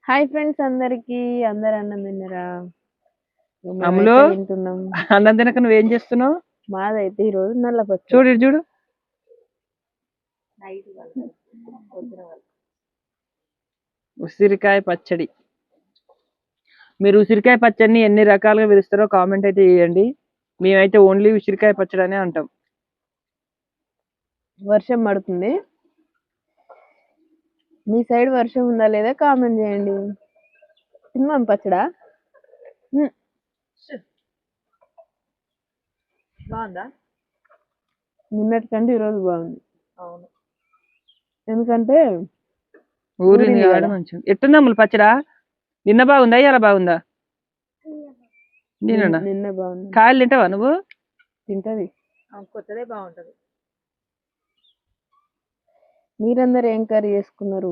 Hi friends అందరికి అందరు అన్నం తిన్నారా? అమ్ములు మేమైతే తింటున్నాం. అన్నం తినక నువ్వేం చేస్తున్నావు? మాదైతే ఈ రోజు నల్ల పచ్చి. చూడు ఇటు చూడు. ఉసిరికాయ పచ్చడి. మీరు ఉసిరికాయ పచ్చడిని ఎన్ని రకాలుగా పిలుస్తారో కామెంట్ అయితే చేయండి. మేమైతే ఓన్లీ ఉసిరికాయ పచ్చడి అనే అంటాం. వర్షం పడుతుంది. మీ సైడ్ వర్షం ఉందా లేదా కామెంట్ చేయండి. తిన్నాం పచ్చడా. బాగుందా? నిన్నటికంటే ఈరోజు బాగుంది. అవును. ఎందుకంటే ఊరింది కాబట్టి మంచిగా. ఎట్టుంది అమ్ములు పచ్చడా? నిన్న బాగుందా ఇలా బాగుందా? నిన్న నిన్న బాగుంది. కాయలు తింటావా నువ్వు? తింటది. కొత్తదే బాగుంటది. మీరందరు ఏం కర్రీ చేసుకున్నారు?